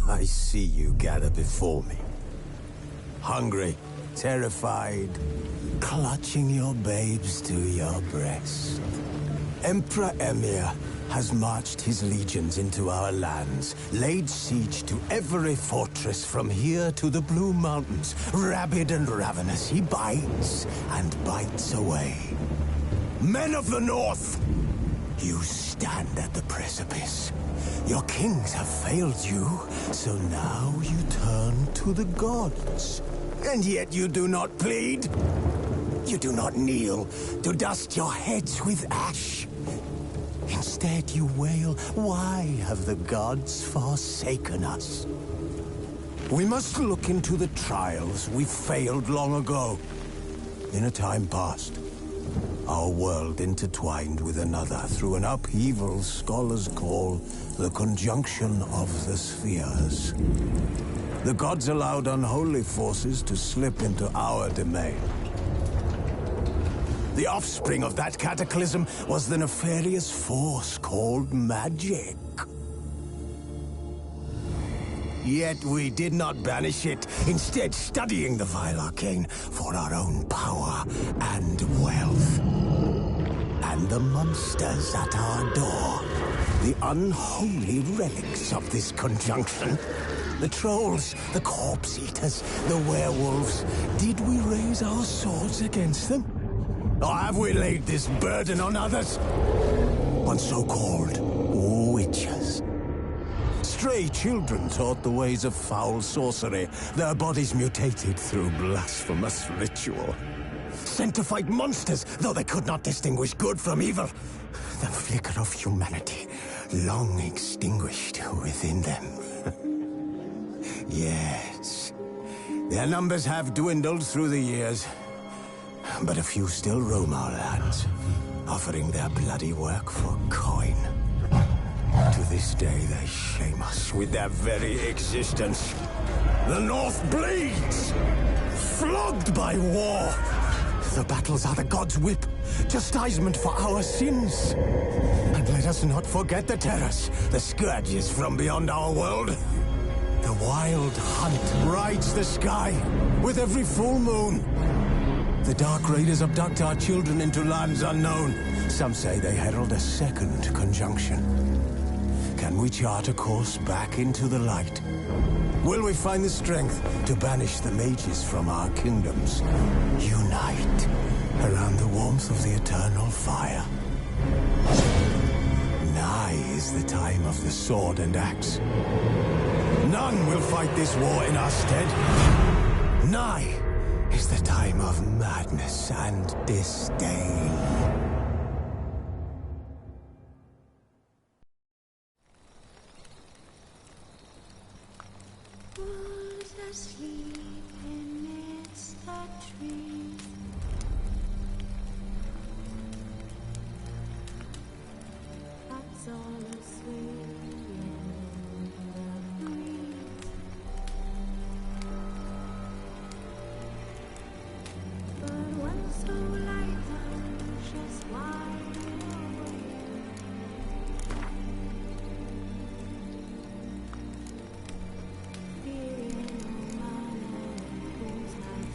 I see you gather before me. Hungry, terrified, clutching your babes to your breast. Emperor Emhyr has marched his legions into our lands, laid siege to every fortress from here to the Blue Mountains. Rabid and ravenous, he bites and bites away. Men of the North, you stand at the precipice. Your kings have failed you, so now you turn to the gods. And yet you do not plead. You do not kneel to dust your heads with ash. Instead you wail, why have the gods forsaken us? We must look into the trials we failed long ago. In a time past, our world intertwined with another through an upheaval scholars call the conjunction of the spheres. The gods allowed unholy forces to slip into our domain. The offspring of that cataclysm was the nefarious force called magic. Yet we did not banish it, instead studying the vile arcane for our own power and wealth. And the monsters at our door, the unholy relics of this conjunction. The trolls, the corpse-eaters, the werewolves. Did we raise our swords against them? Or have we laid this burden on others? On so-called witches. Stray children taught the ways of foul sorcery, their bodies mutated through blasphemous ritual. Sent to fight monsters, though they could not distinguish good from evil. The flicker of humanity, long extinguished within them. Yes, their numbers have dwindled through the years. But a few still roam our lands, offering their bloody work for coin. To this day, they shame us with their very existence. The North bleeds, flogged by war. The battles are the gods' whip, chastisement for our sins. And let us not forget the terrors, the scourges from beyond our world. The wild hunt rides the sky with every full moon. The Dark Raiders abduct our children into lands unknown. Some say they herald a second conjunction. Can we chart a course back into the light? Will we find the strength to banish the mages from our kingdoms? Unite around the warmth of the eternal fire. Nigh is the time of the sword and axe. None will fight this war in our stead. Nigh is the time of madness and disdain. Who's asleep amidst the trees? That's all asleep in the breeze. But when so light just wide awake, feeling man who's not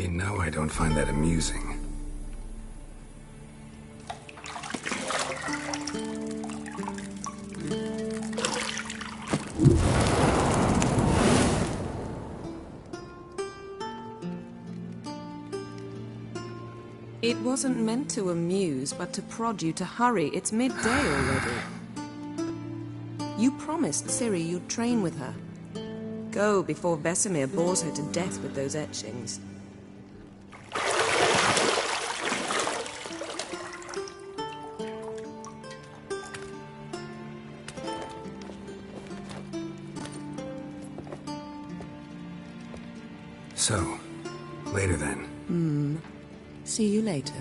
You know I don't find that amusing. It wasn't meant to amuse, but to prod you to hurry. It's midday already. You promised Ciri you'd train with her. Go before Vesemir bores her to death with those etchings. So, later then. See you later.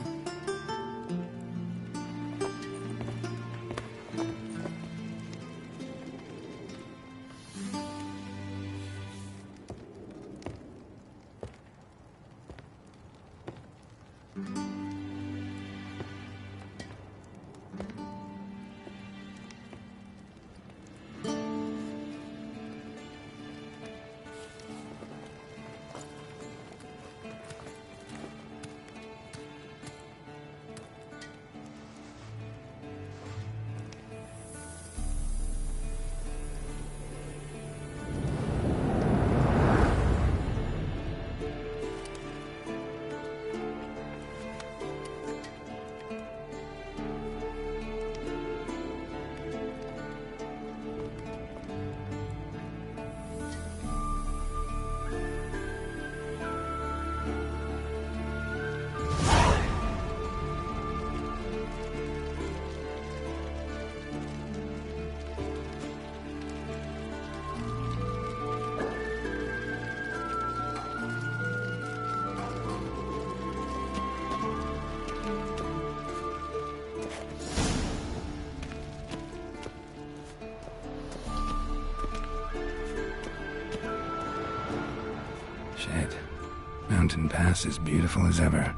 Shit. Mountain Pass is beautiful as ever.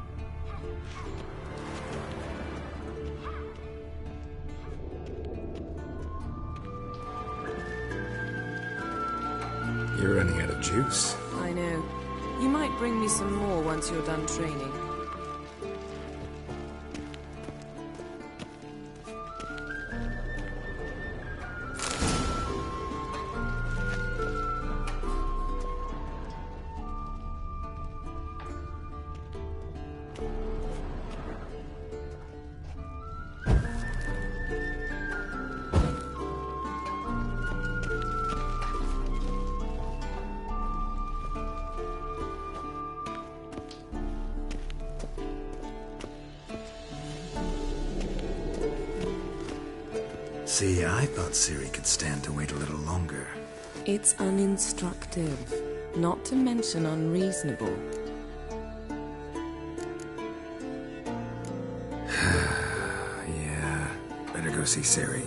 You're running out of juice. I know. You might bring me some more once you're done training. See, I thought Ciri could stand to wait a little longer. It's uninstructive, not to mention unreasonable. Yeah, better go see Ciri.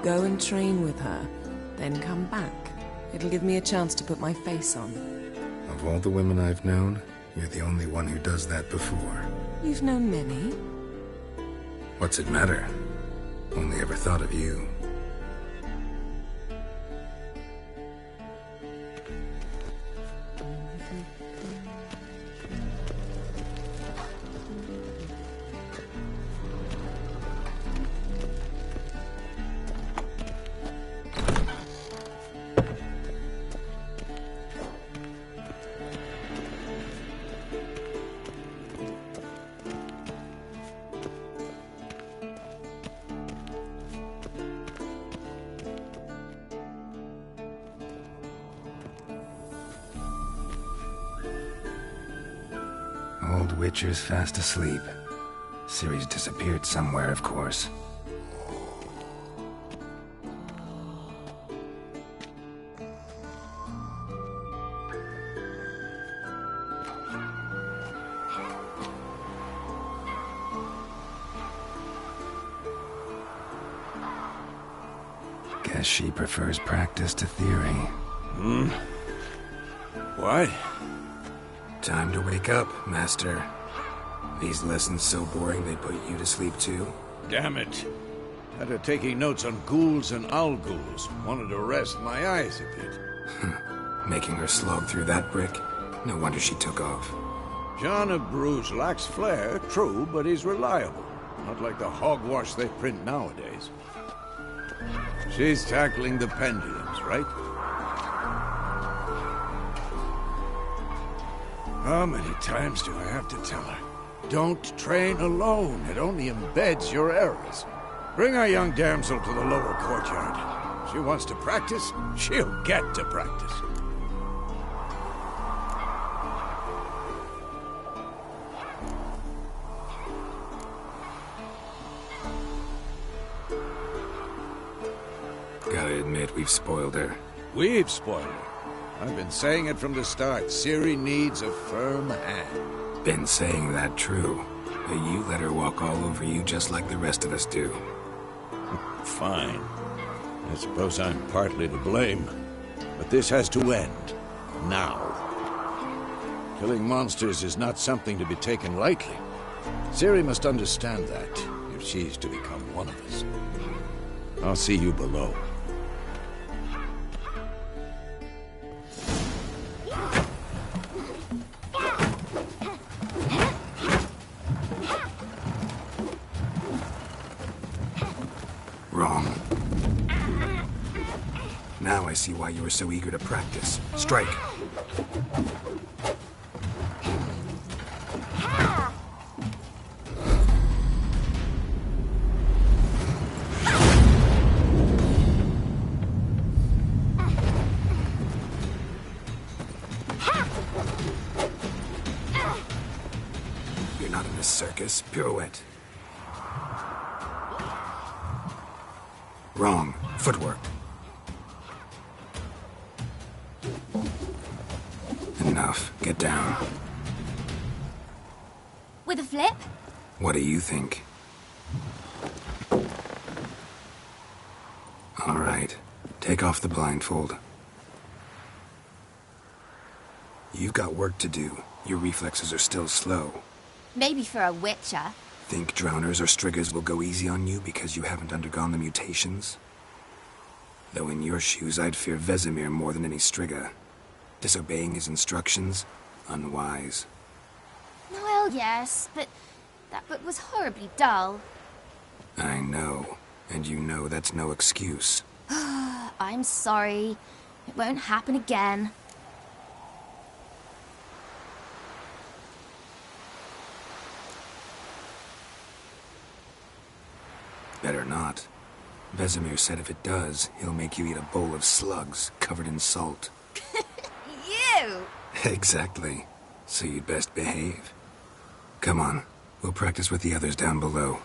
Go and train with her, then come back. It'll give me a chance to put my face on. Of all the women I've known, you're the only one who does that before. You've known many. What's it matter? Only ever thought of you. Old Witcher's fast asleep. Ciri's disappeared somewhere, of course. Guess she prefers practice to theory. What? Time to wake up, Master. These lessons so boring they put you to sleep too? Damn it. After taking notes on ghouls and owl-ghouls, wanted to rest my eyes a bit. Making her slog through that brick? No wonder she took off. John of Bruges lacks flair, true, but he's reliable. Not like the hogwash they print nowadays. She's tackling the pendulums, right? How many times do I have to tell her? Don't train alone. It only embeds your errors. Bring our young damsel to the lower courtyard. She wants to practice, she'll get to practice. Gotta admit, we've spoiled her. We've spoiled her. I've been saying it from the start. Ciri needs a firm hand. Been saying that true. But you let her walk all over you just like the rest of us do. Fine. I suppose I'm partly to blame. But this has to end. Now. Killing monsters is not something to be taken lightly. Ciri must understand that, if she's to become one of us. I'll see you below. Wrong. Now I see why you were so eager to practice. Strike. You're not in this circus. Pirouette. Wrong. Footwork. Enough. Get down. With a flip? What do you think? All right. Take off the blindfold. You've got work to do. Your reflexes are still slow. Maybe for a witcher. Think drowners or striggers will go easy on you because you haven't undergone the mutations? Though in your shoes, I'd fear Vesemir more than any strigger. Disobeying his instructions? Unwise. Well, yes, but that book was horribly dull. I know. And you know that's no excuse. I'm sorry. It won't happen again. Better not. Vesemir said if it does, he'll make you eat a bowl of slugs covered in salt. You! Exactly. So you'd best behave. Come on. We'll practice with the others down below.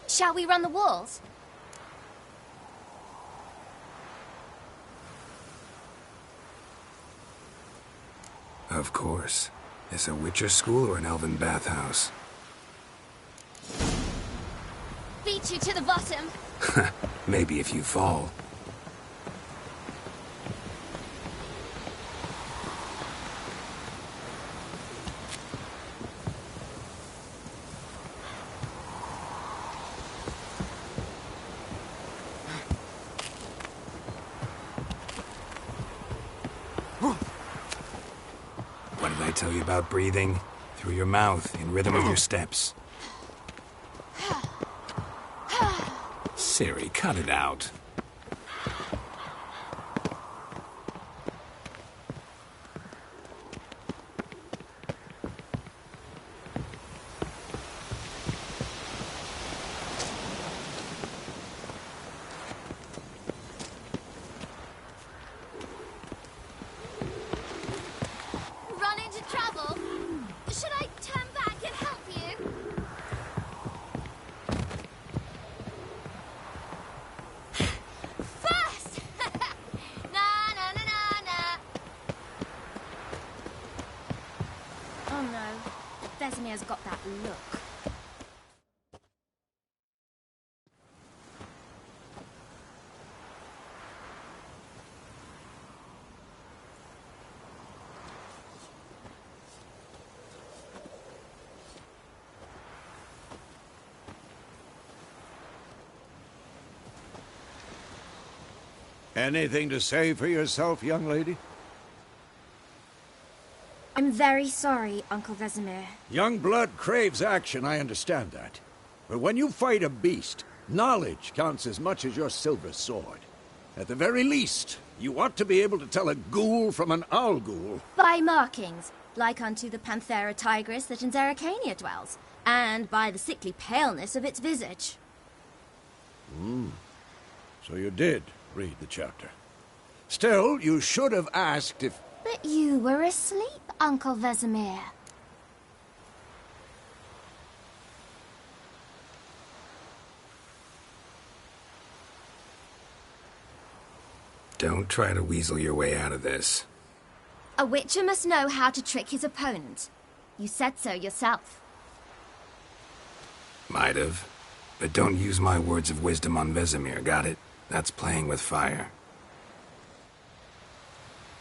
Shall we run the walls? Of course. Is a Witcher school or an elven bathhouse? Beat you to the bottom. Maybe if you fall. What did I tell you about breathing? Through your mouth, in rhythm with your steps. Ciri, cut it out. Run into trouble? Should I turn back and help you? First! Na na na na na. Oh no. Vesemir's got that look. Anything to say for yourself, young lady? I'm very sorry, Uncle Vesemir. Young blood craves action, I understand that. But when you fight a beast, knowledge counts as much as your silver sword. At the very least, you ought to be able to tell a ghoul from an owl ghoul. By markings, like unto the Panthera tigris that in Zerrikania dwells, and by the sickly paleness of its visage. So you did read the chapter. Still, you should have asked if... But you were asleep, Uncle Vesemir. Don't try to weasel your way out of this. A witcher must know how to trick his opponent. You said so yourself. Might have. But don't use my words of wisdom on Vesemir, got it? That's playing with fire.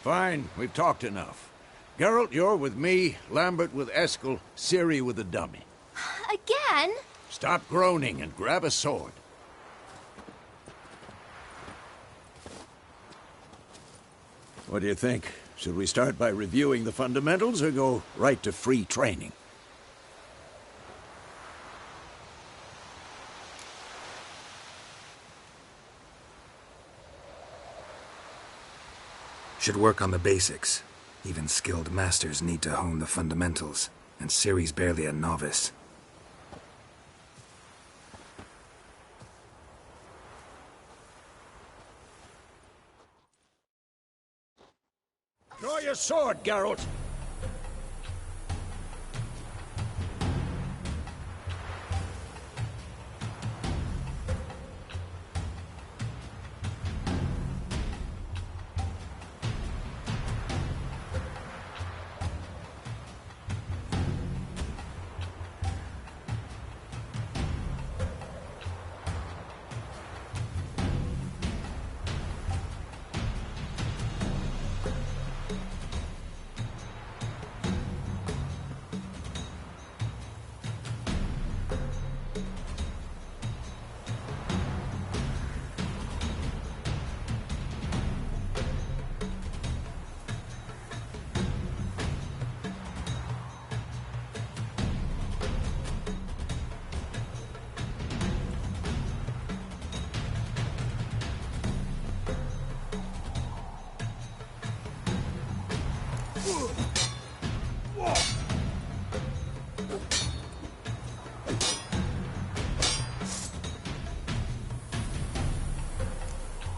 Fine, we've talked enough. Geralt, you're with me, Lambert with Eskel, Ciri with the dummy. Again? Stop groaning and grab a sword. What do you think? Should we start by reviewing the fundamentals or go right to free training? Should work on the basics. Even skilled masters need to hone the fundamentals, and Ciri's barely a novice. Draw your sword, Geralt!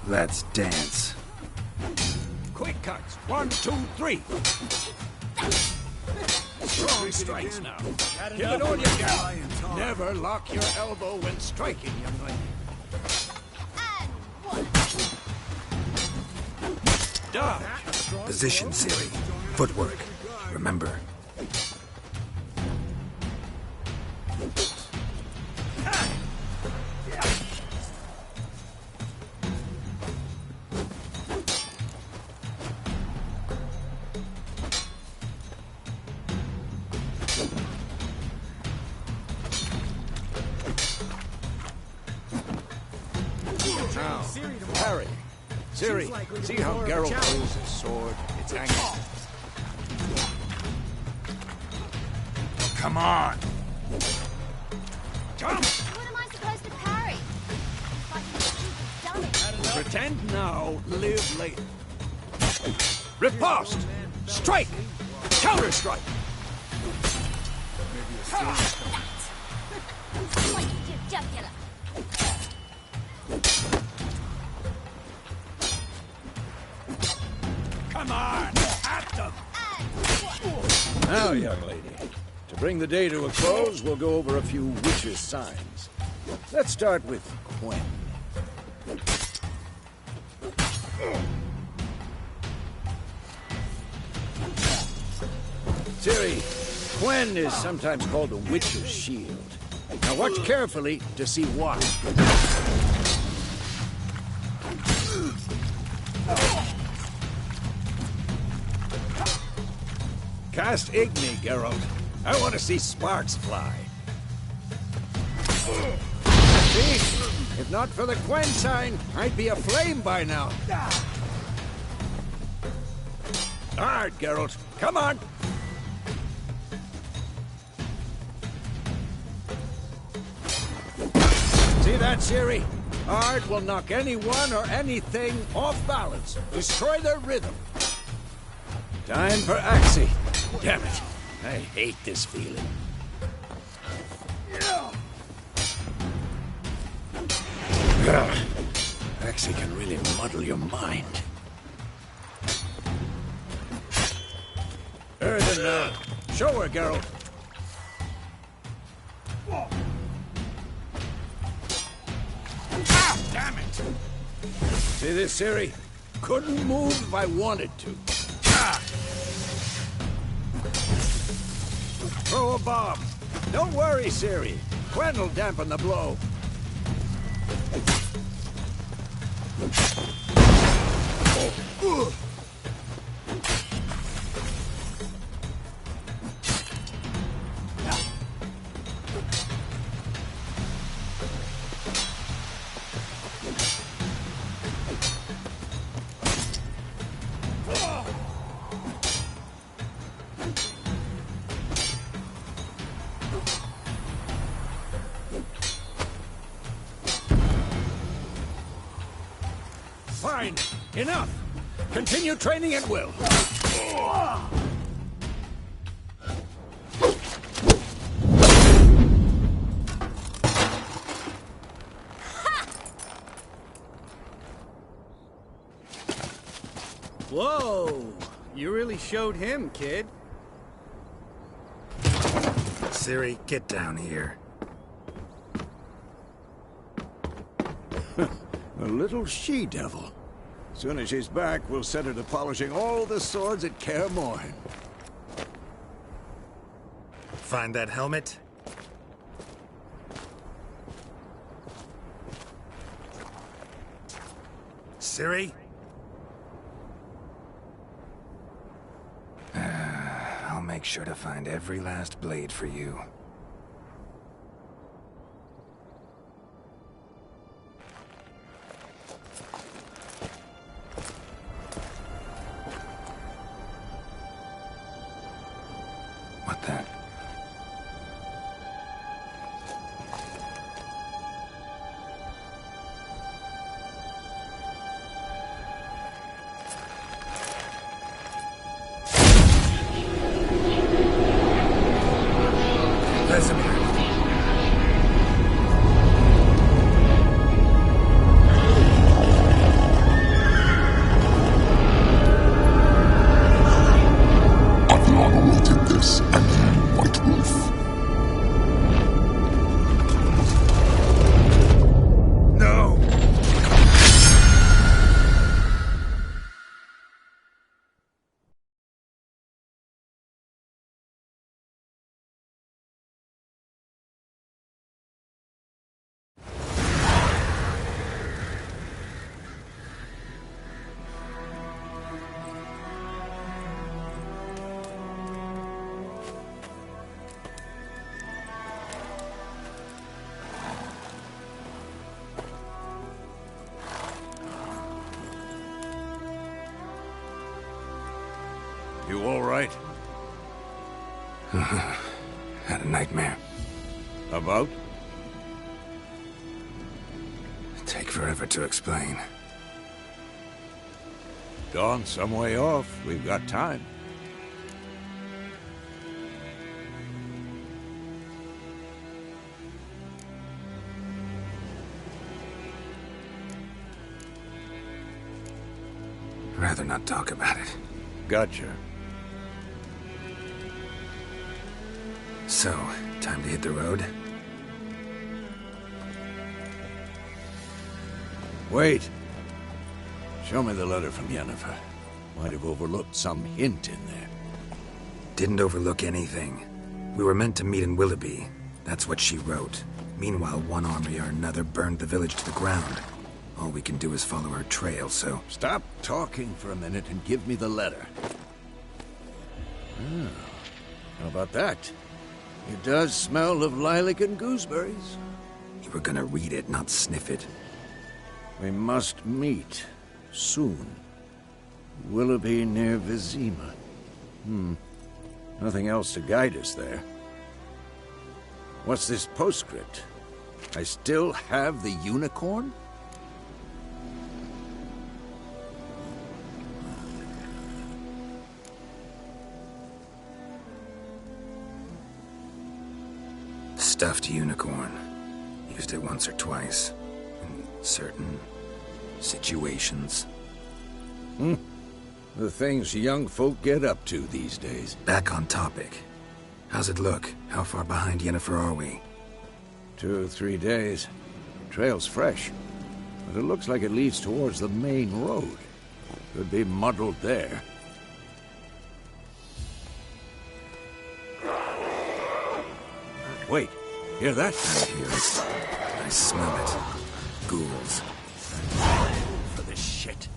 Let's dance. Quick cuts. 1, 2, 3. Strong strikes now. Give it all you got. Never lock your elbow when striking, young lady. Dodge. Position, Ciri. Footwork. Remember. Harry. Ciri, see how Geralt holds his sword? It's angled. Come on! Jump! What am I supposed to parry? Like a stupid dummy. Pretend now, live later. Riposte! Strike! Counter-strike! Like you jugular. Come on! At them! Now, young lady, to bring the day to a close, we'll go over a few witches' signs. Let's start with Quen. Ciri, Quen is sometimes called the witch's shield. Now watch carefully to see why. Cast Igni, Geralt. I want to see sparks fly. See? If not for the Quen sign, I'd be aflame by now. Hard, Geralt. Come on. See that, Ciri? Art will knock anyone or anything off balance. Destroy their rhythm. Time for Axii. Damn it. I hate this feeling. Axii can really muddle your mind. Earthen now. Show her, Geralt. Ah, damn it! See this, Ciri? Couldn't move if I wanted to. Ah. Throw a bomb. Don't worry, Ciri. Gwen'll dampen the blow. Fine. Enough. Continue training at will. Whoa! You really showed him, kid. Ciri, get down here. A little she-devil. Soon as she's back, we'll set her to polishing all the swords at Kaer Morhen. Find that helmet? Ciri? I'll make sure to find every last blade for you. What then? Vesemir. Athlana will take this, and you, White Wolf. No! You all right? Had a nightmare. About? Take forever to explain. Dawn's some way off. We've got time. Rather not talk about it. Gotcha. So, time to hit the road? Wait. Show me the letter from Yennefer. Might have overlooked some hint in there. Didn't overlook anything. We were meant to meet in Willoughby. That's what she wrote. Meanwhile, one army or another burned the village to the ground. All we can do is follow her trail, so... Stop talking for a minute and give me the letter. How about that? It does smell of lilac and gooseberries. You were gonna read it, not sniff it. We must meet. Soon. Willoughby near Vizima. Nothing else to guide us there. What's this postscript? I still have the unicorn? Stuffed unicorn. Used it once or twice. In certain situations. The things young folk get up to these days. Back on topic. How's it look? How far behind Yennefer are we? 2 or 3 days. Trail's fresh, but it looks like it leads towards the main road. Could be muddled there. Wait, hear that? I hear it. I smell it. Ghouls. For this shit.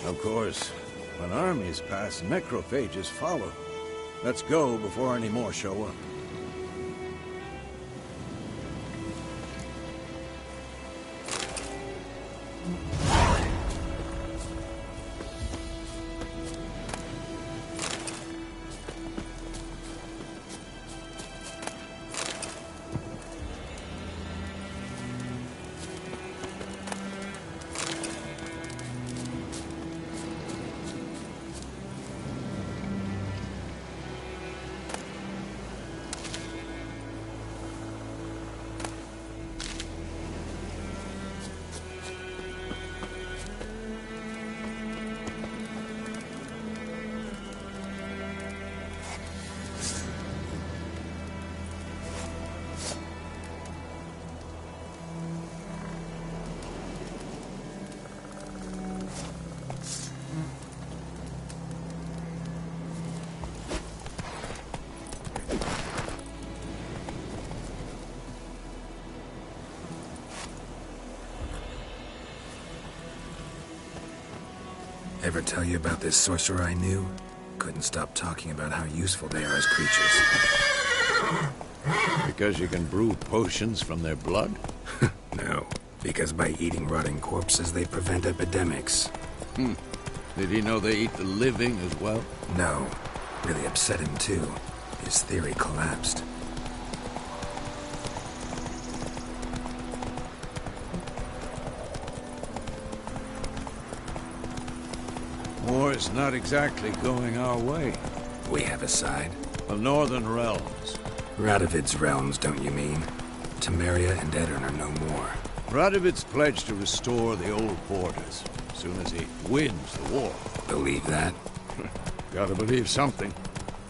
Of course, when armies pass, necrophages follow. Let's go before any more show up. Ever tell you about this sorcerer I knew? Couldn't stop talking about how useful they are as creatures. Because you can brew potions from their blood? No, because by eating rotting corpses, they prevent epidemics. Did he know they eat the living as well? No. Really upset him, too. His theory collapsed. War's not exactly going our way. We have a side. The Northern Realms. Radovid's realms, don't you mean? Temeria and Edirn are no more. Radovid's pledged to restore the old borders as soon as he wins the war. Believe that? Gotta believe something.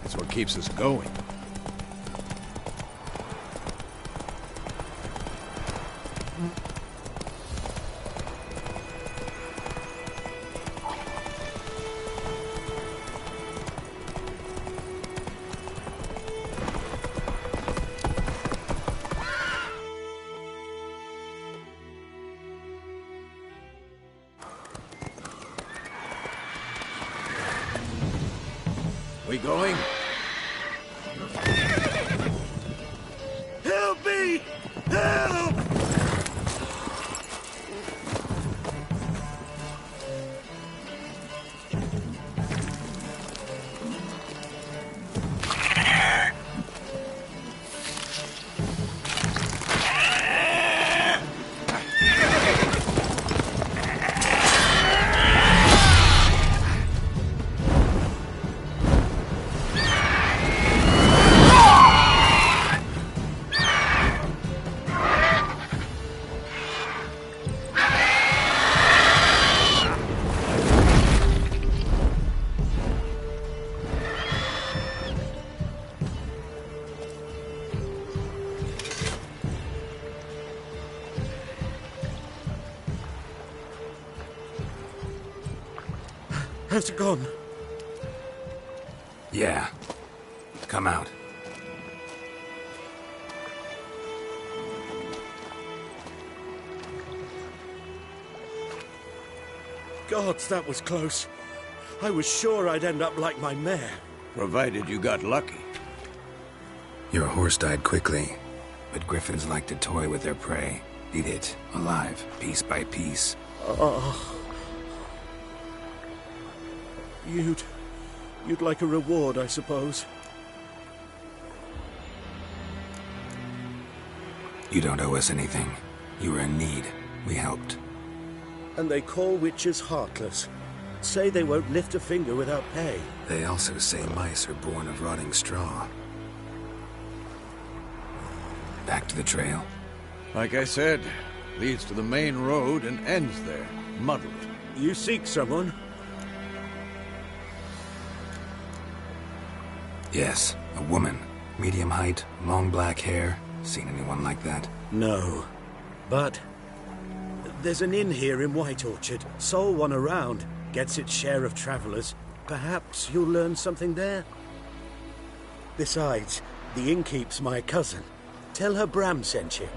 That's what keeps us going. We going? Help me! Help! Has it gone? Yeah. Come out. Gods, that was close. I was sure I'd end up like my mare. Provided you got lucky. Your horse died quickly, but griffins like to toy with their prey. Eat it, alive, piece by piece. Oh. You'd like a reward, I suppose. You don't owe us anything. You were in need. We helped. And they call witches heartless. Say they won't lift a finger without pay. They also say mice are born of rotting straw. Back to the trail. Like I said, leads to the main road and ends there, muddled. You seek someone? Yes, a woman. Medium height, long black hair. Seen anyone like that? No. But there's an inn here in White Orchard. Sole one around. Gets its share of travelers. Perhaps you'll learn something there? Besides, the innkeep's my cousin. Tell her Bram sent you.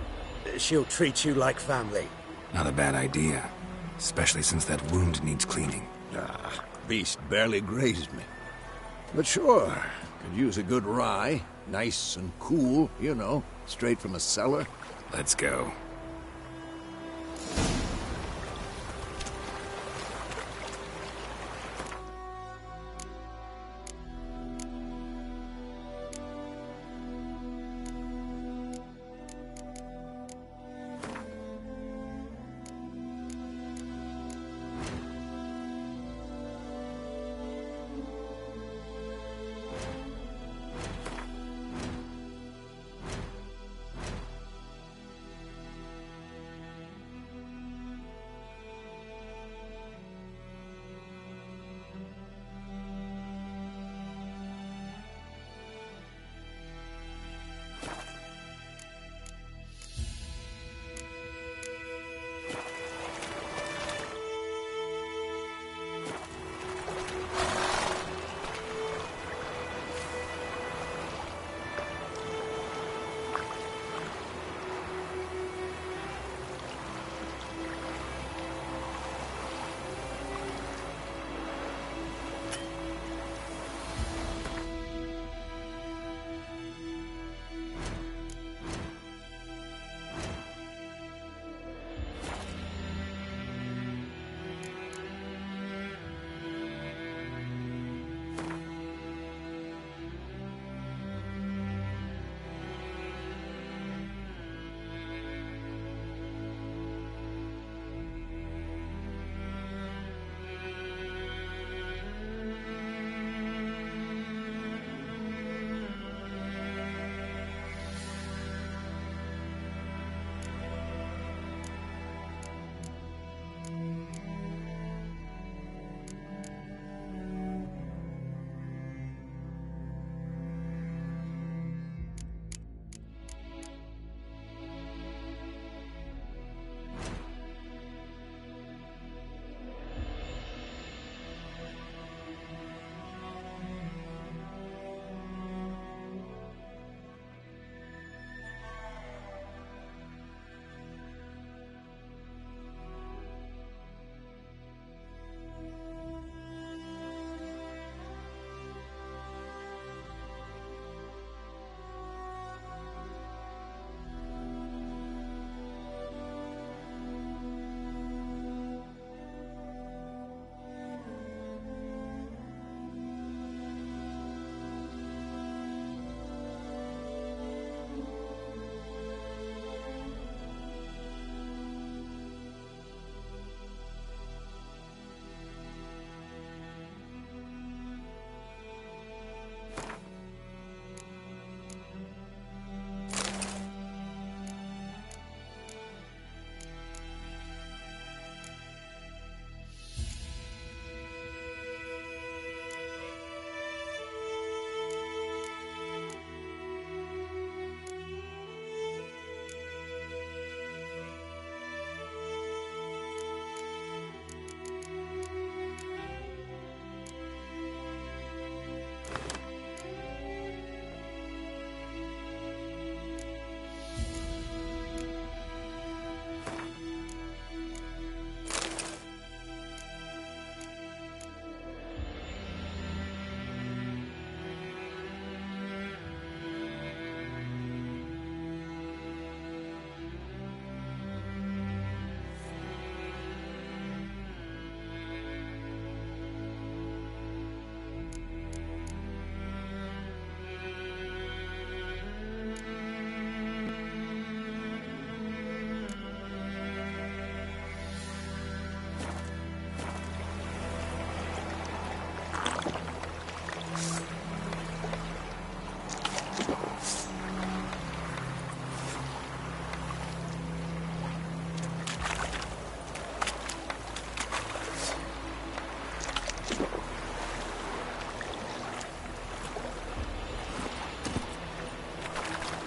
She'll treat you like family. Not a bad idea. Especially since that wound needs cleaning. Ah, beast barely grazed me. But sure, could use a good rye. Nice and cool, you know, straight from a cellar. Let's go.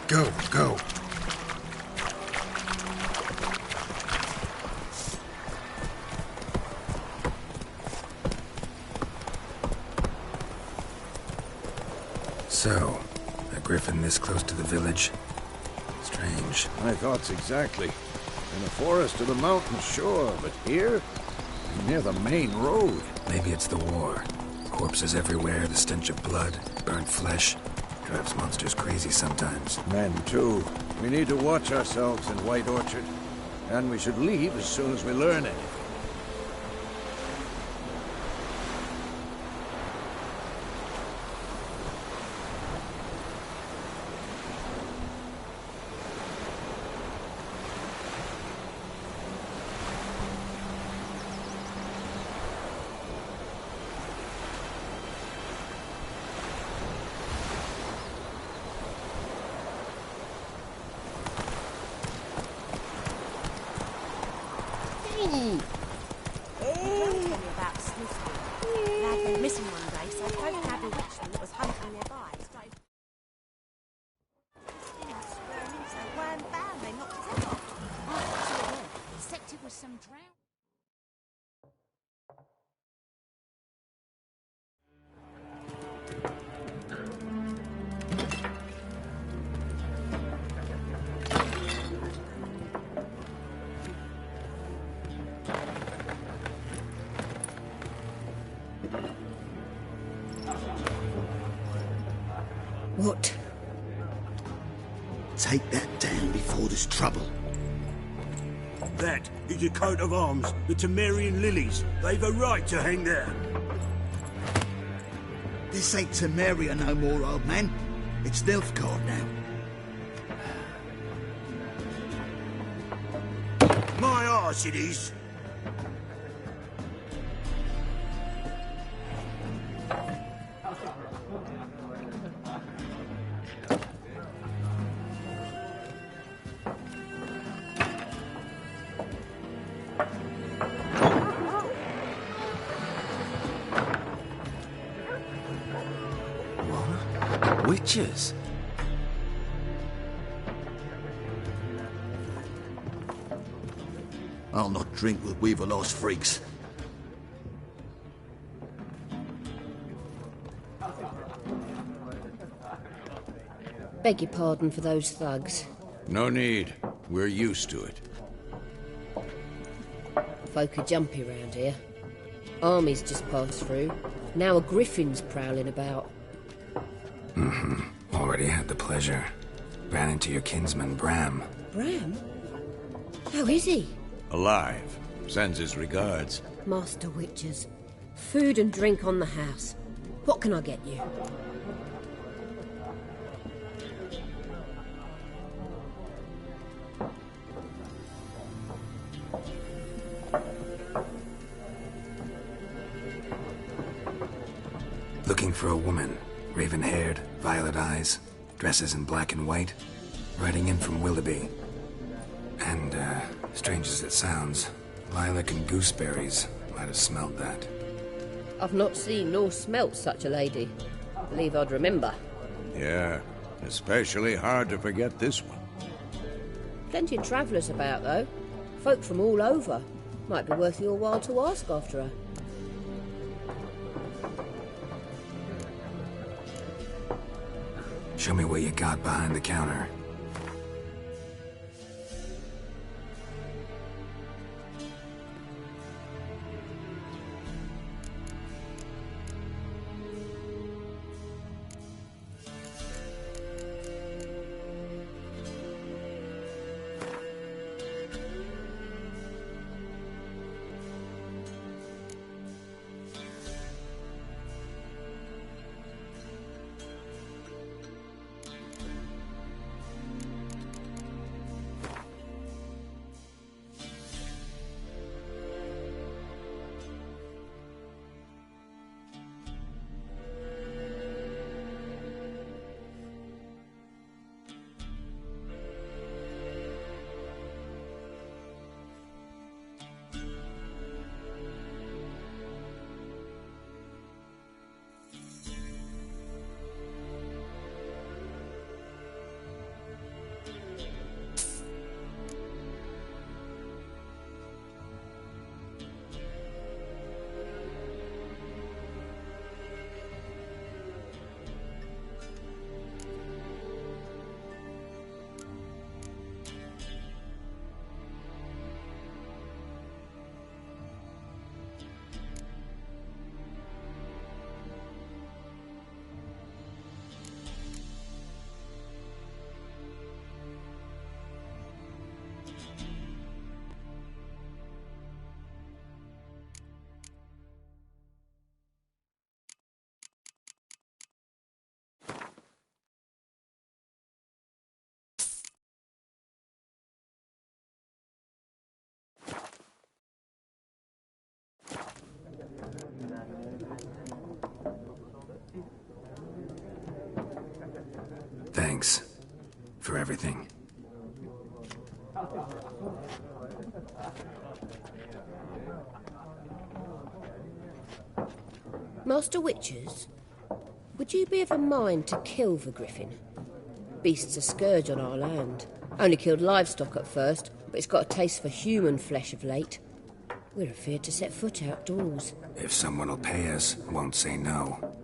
Go, go. So, a griffin this close to the village? Strange. My thoughts exactly. In the forest or the mountain, sure, but here? Near the main road. Maybe it's the war. Corpses everywhere, the stench of blood, burnt flesh. Drives monsters crazy sometimes. Men, too. We need to watch ourselves in White Orchard. And we should leave as soon as we learn anything. About Sniffy. Lad went missing one day, so Coach had a witchman that was hunting nearby. So weren't found, they knocked his head off. Except it was some drown. What? Take that down before there's trouble. That is a coat of arms, the Temerian lilies. They've a right to hang there. This ain't Temeria no more, old man. It's Nilfgaard now. My arse it is. Witches? I'll not drink with Weaverlost freaks. Beg your pardon for those thugs. No need. We're used to it. Folk are jumpy round here. Armies just passed through. Now a griffin's prowling about. Already had the pleasure. Ran into your kinsman, Bram. Bram? How is he? Alive. Sends his regards. Master Witches. Food and drink on the house. What can I get you? Looking for a woman. Raven-haired, violet eyes, dresses in black and white. Riding in from Willoughby. And, strange as it sounds, lilac and gooseberries. Might have smelled that. I've not seen nor smelt such a lady. Believe I'd remember. Yeah, especially hard to forget this one. Plenty of travellers about, though. Folk from all over. Might be worth your while to ask after her. Show me what you got behind the counter. Thanks for everything. Master Witchers, would you be of a mind to kill the griffin? Beast's a scourge on our land. Only killed livestock at first, but it's got a taste for human flesh of late. We're afeard to set foot outdoors. If someone will pay us, won't say no.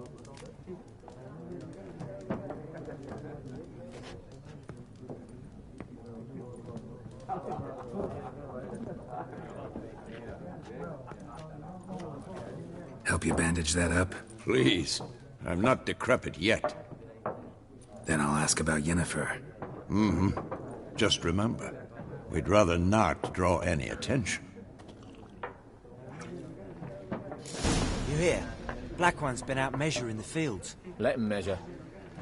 Help you bandage that up? Please. I'm not decrepit yet. Then I'll ask about Yennefer. Mm-hmm. Just remember, we'd rather not draw any attention. You hear? Black One's been out measuring the fields. Let him measure.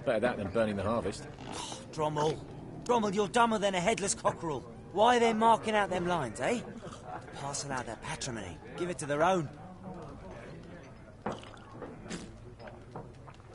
Better that than burning the harvest. Oh, Drommel. Drommel, you're dumber than a headless cockerel. Why are they marking out them lines, eh? Parcel out their patrimony. Give it to their own.